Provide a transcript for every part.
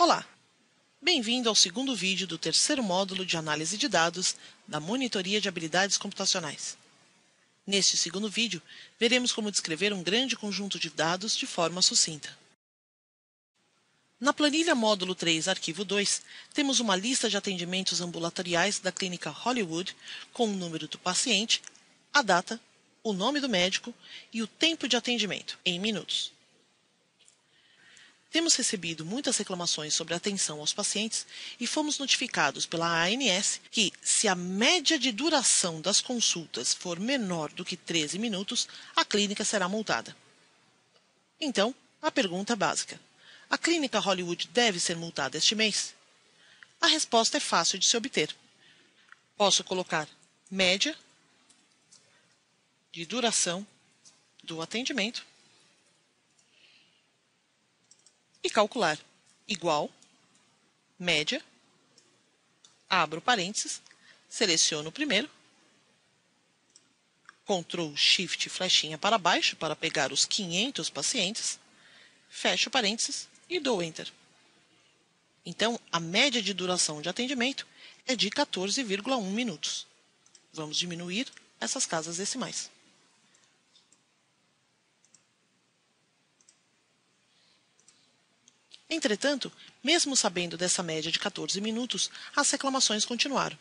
Olá! Bem-vindo ao segundo vídeo do terceiro módulo de análise de dados da Monitoria de Habilidades Computacionais. Neste segundo vídeo, veremos como descrever um grande conjunto de dados de forma sucinta. Na planilha módulo 3, arquivo 2, temos uma lista de atendimentos ambulatoriais da clínica Hollywood com o número do paciente, a data, o nome do médico e o tempo de atendimento, em minutos. Temos recebido muitas reclamações sobre a atenção aos pacientes e fomos notificados pela ANS que, se a média de duração das consultas for menor do que 13 minutos, a clínica será multada. Então, a pergunta básica: a clínica Hollywood deve ser multada este mês? A resposta é fácil de se obter. Posso colocar média de duração do atendimento e calcular igual, média, abro parênteses, seleciono o primeiro, Ctrl, Shift, flechinha para baixo para pegar os 500 pacientes, fecho parênteses e dou Enter. Então, a média de duração de atendimento é de 14,1 minutos. Vamos diminuir essas casas decimais. Entretanto, mesmo sabendo dessa média de 14 minutos, as reclamações continuaram.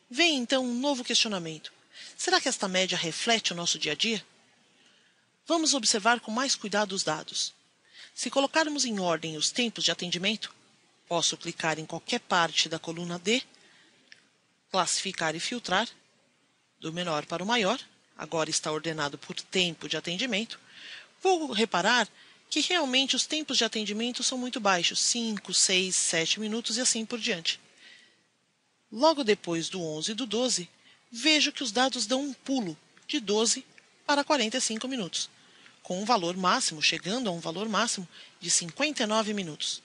Vem então um novo questionamento. Será que esta média reflete o nosso dia a dia? Vamos observar com mais cuidado os dados. Se colocarmos em ordem os tempos de atendimento, posso clicar em qualquer parte da coluna D, classificar e filtrar, do menor para o maior, agora está ordenado por tempo de atendimento. Vou reparar que realmente os tempos de atendimento são muito baixos, 5, 6, 7 minutos e assim por diante. Logo depois do 11 e do 12, vejo que os dados dão um pulo de 12 para 45 minutos, com um valor máximo, chegando a um valor máximo de 59 minutos.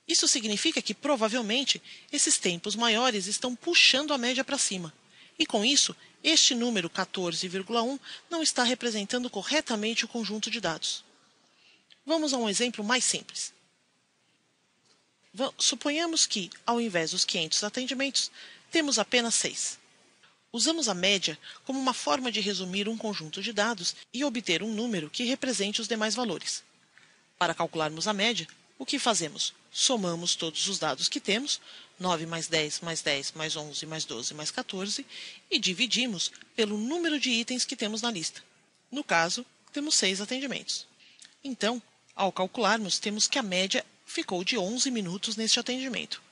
Isso significa que, provavelmente, esses tempos maiores estão puxando a média para cima, e com isso, este número 14,1 não está representando corretamente o conjunto de dados. Vamos a um exemplo mais simples. Suponhamos que, ao invés dos 500 atendimentos, temos apenas 6. Usamos a média como uma forma de resumir um conjunto de dados e obter um número que represente os demais valores. Para calcularmos a média, o que fazemos? Somamos todos os dados que temos, 9 mais 10 mais 10 mais 11 mais 12 mais 14, e dividimos pelo número de itens que temos na lista. No caso, temos 6 atendimentos. Então, ao calcularmos, temos que a média ficou de 11 minutos neste atendimento.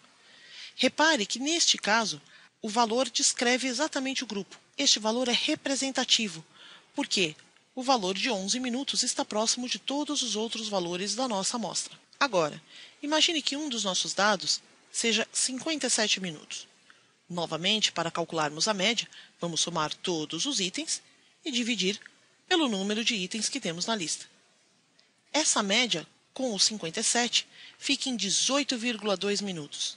Repare que, neste caso, o valor descreve exatamente o grupo. Este valor é representativo, porque o valor de 11 minutos está próximo de todos os outros valores da nossa amostra. Agora, imagine que um dos nossos dados seja 57 minutos. Novamente, para calcularmos a média, vamos somar todos os itens e dividir pelo número de itens que temos na lista. Essa média, com os 57, fica em 18,2 minutos.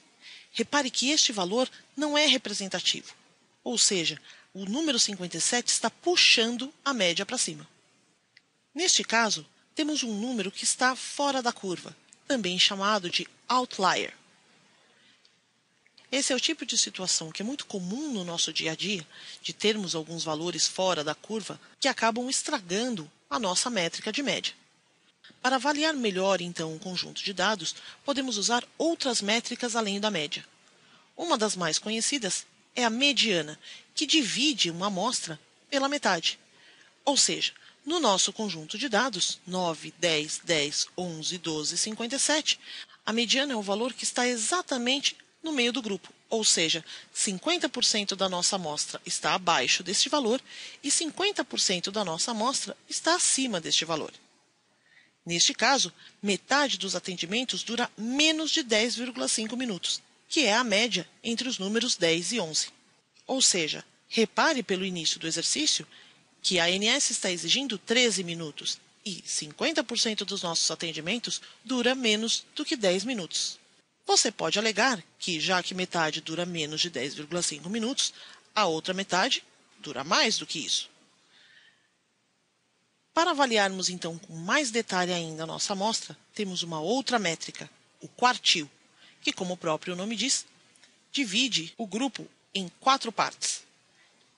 Repare que este valor não é representativo, ou seja, o número 57 está puxando a média para cima. Neste caso, temos um número que está fora da curva, também chamado de outlier. Esse é o tipo de situação que é muito comum no nosso dia a dia, de termos alguns valores fora da curva que acabam estragando a nossa métrica de média. Para avaliar melhor, então, um conjunto de dados, podemos usar outras métricas além da média. Uma das mais conhecidas é a mediana, que divide uma amostra pela metade. Ou seja, no nosso conjunto de dados, 9, 10, 10, 11, 12, 57, a mediana é o valor que está exatamente no meio do grupo. Ou seja, 50% da nossa amostra está abaixo deste valor e 50% da nossa amostra está acima deste valor. Neste caso, metade dos atendimentos dura menos de 10,5 minutos, que é a média entre os números 10 e 11. Ou seja, repare pelo início do exercício que a ANS está exigindo 13 minutos e 50% dos nossos atendimentos dura menos do que 10 minutos. Você pode alegar que, já que metade dura menos de 10,5 minutos, a outra metade dura mais do que isso. Para avaliarmos, então, com mais detalhe ainda a nossa amostra, temos uma outra métrica, o quartil, que, como o próprio nome diz, divide o grupo em 4 partes.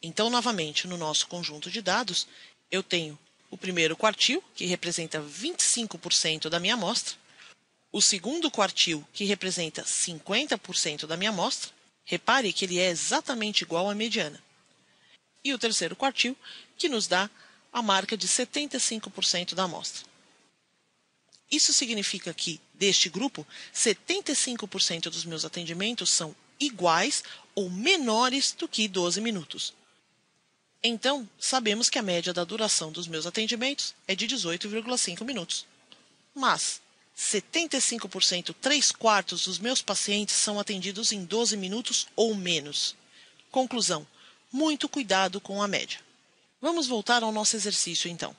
Então, novamente, no nosso conjunto de dados, eu tenho o primeiro quartil, que representa 25% da minha amostra, o segundo quartil, que representa 50% da minha amostra. Repare que ele é exatamente igual à mediana. E o terceiro quartil, que nos dá a marca de 75% da amostra. Isso significa que, deste grupo, 75% dos meus atendimentos são iguais ou menores do que 12 minutos. Então, sabemos que a média da duração dos meus atendimentos é de 18,5 minutos. Mas 75%, 3/4 dos meus pacientes são atendidos em 12 minutos ou menos. Conclusão: muito cuidado com a média. Vamos voltar ao nosso exercício, então.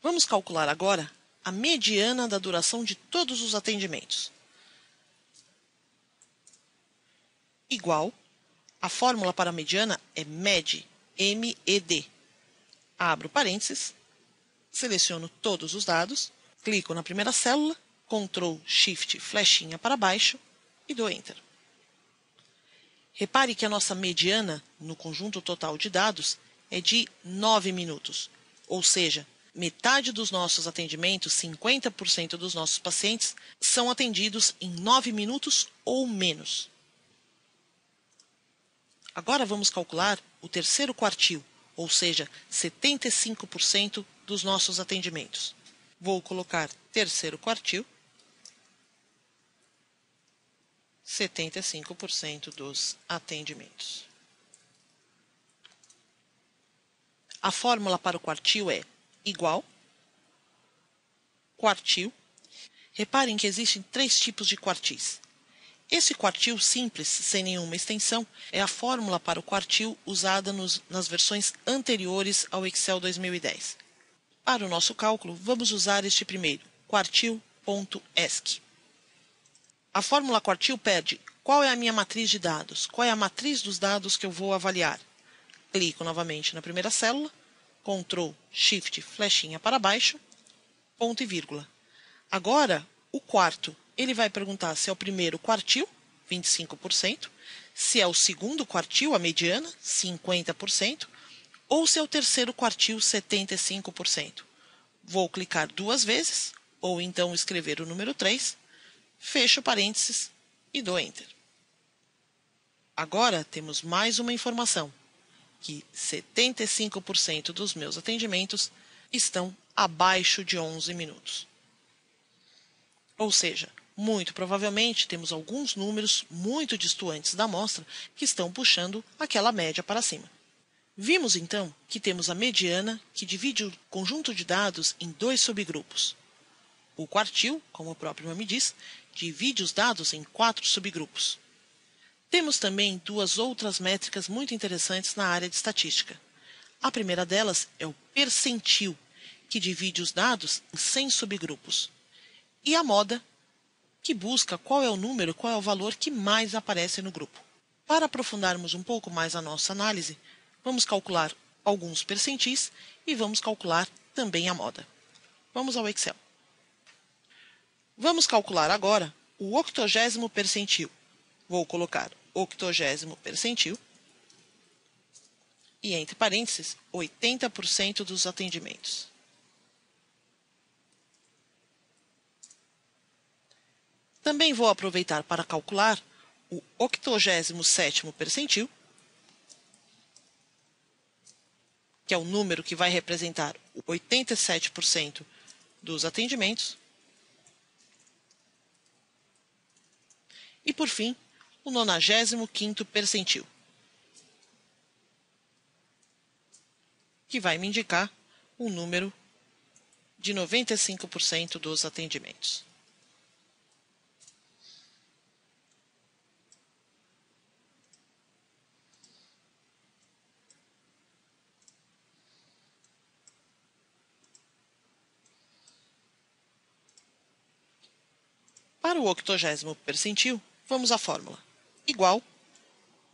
Vamos calcular agora a mediana da duração de todos os atendimentos. Igual, a fórmula para a mediana é MED, M-E-D. Abro parênteses, seleciono todos os dados, clico na primeira célula, Ctrl, Shift, flechinha para baixo e dou Enter. Repare que a nossa mediana no conjunto total de dados é de 9 minutos, ou seja, metade dos nossos atendimentos, 50% dos nossos pacientes, são atendidos em 9 minutos ou menos. Agora vamos calcular o terceiro quartil, ou seja, 75% dos nossos atendimentos. Vou colocar terceiro quartil, 75% dos atendimentos. A fórmula para o quartil é igual, quartil. Reparem que existem 3 tipos de quartis. Esse quartil simples, sem nenhuma extensão, é a fórmula para o quartil usada nas versões anteriores ao Excel 2010. Para o nosso cálculo, vamos usar este primeiro, quartil.esc. A fórmula quartil pede qual é a minha matriz de dados, qual é a matriz dos dados que eu vou avaliar. Clico novamente na primeira célula, Ctrl, Shift, flechinha para baixo, ponto e vírgula. Agora, o quarto, ele vai perguntar se é o primeiro quartil, 25%, se é o segundo quartil, a mediana, 50%, ou se é o terceiro quartil, 75%. Vou clicar 2 vezes, ou então escrever o número 3, fecho parênteses e dou Enter. Agora temos mais uma informação, que 75% dos meus atendimentos estão abaixo de 11 minutos. Ou seja, muito provavelmente temos alguns números muito distantes da amostra que estão puxando aquela média para cima. Vimos então que temos a mediana, que divide o conjunto de dados em 2 subgrupos. O quartil, como o próprio nome diz, divide os dados em 4 subgrupos. Temos também 2 outras métricas muito interessantes na área de estatística. A primeira delas é o percentil, que divide os dados em 100 subgrupos. E a moda, que busca qual é o número, qual é o valor que mais aparece no grupo. Para aprofundarmos um pouco mais a nossa análise, vamos calcular alguns percentis e vamos calcular também a moda. Vamos ao Excel. Vamos calcular agora o 80º percentil. Vou colocar 80º percentil e, entre parênteses, 80% dos atendimentos. Também vou aproveitar para calcular o 87º percentil, que é o número que vai representar 87% dos atendimentos. E, por fim, o 95º percentil, que vai me indicar o número de 95% dos atendimentos. Para o 80º percentil, vamos à fórmula. Igual,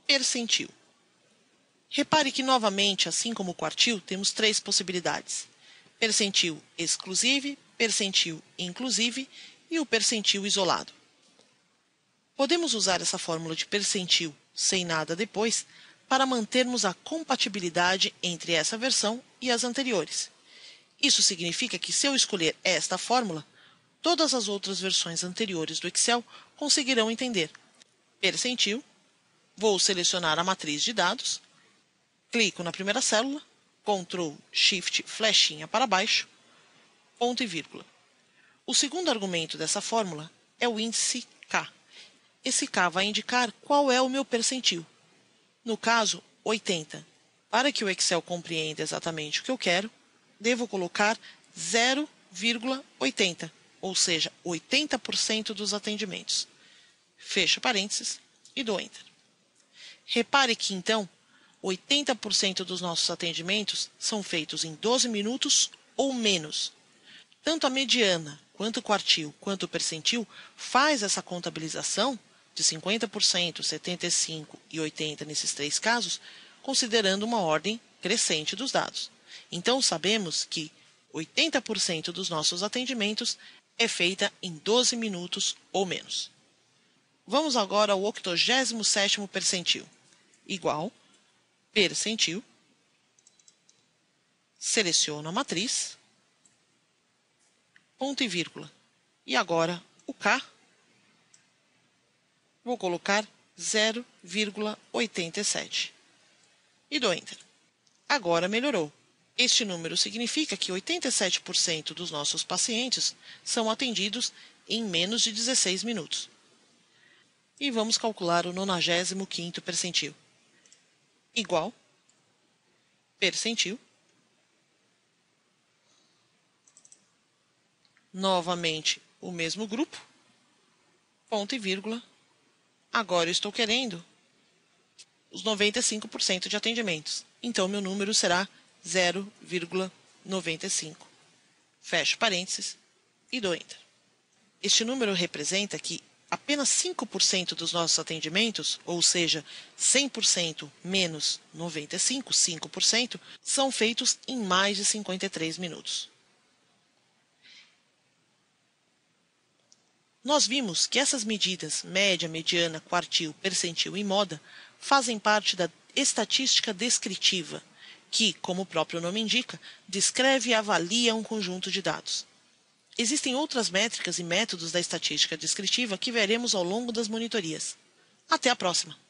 percentil. Repare que, novamente, assim como o quartil, temos 3 possibilidades. Percentil exclusive, percentil inclusive e o percentil isolado. Podemos usar essa fórmula de percentil sem nada depois para mantermos a compatibilidade entre essa versão e as anteriores. Isso significa que, se eu escolher esta fórmula, todas as outras versões anteriores do Excel conseguirão entender. Percentil, vou selecionar a matriz de dados, clico na primeira célula, Ctrl, Shift, flechinha para baixo, ponto e vírgula. O segundo argumento dessa fórmula é o índice K. Esse K vai indicar qual é o meu percentil. No caso, 80. Para que o Excel compreenda exatamente o que eu quero, devo colocar 0,80, ou seja, 80% dos atendimentos. Fecho parênteses e dou Enter. Repare que, então, 80% dos nossos atendimentos são feitos em 12 minutos ou menos. Tanto a mediana, quanto o quartil, quanto o percentil faz essa contabilização de 50%, 75% e 80% nesses três casos, considerando uma ordem crescente dos dados. Então, sabemos que 80% dos nossos atendimentos é feita em 12 minutos ou menos. Vamos agora ao 87º percentil. Igual, percentil, seleciono a matriz, ponto e vírgula. E agora o K, vou colocar 0,87. E dou Enter. Agora melhorou. Este número significa que 87% dos nossos pacientes são atendidos em menos de 16 minutos. E vamos calcular o 95º percentil. Igual, percentil, novamente o mesmo grupo, ponto e vírgula. Agora eu estou querendo os 95% de atendimentos. Então, meu número será 0,95. Fecho parênteses e dou Enter. Este número representa que apenas 5% dos nossos atendimentos, ou seja, 100% menos 95, 5%, são feitos em mais de 53 minutos. Nós vimos que essas medidas, média, mediana, quartil, percentil e moda, fazem parte da estatística descritiva, que, como o próprio nome indica, descreve e avalia um conjunto de dados. Existem outras métricas e métodos da estatística descritiva que veremos ao longo das monitorias. Até a próxima!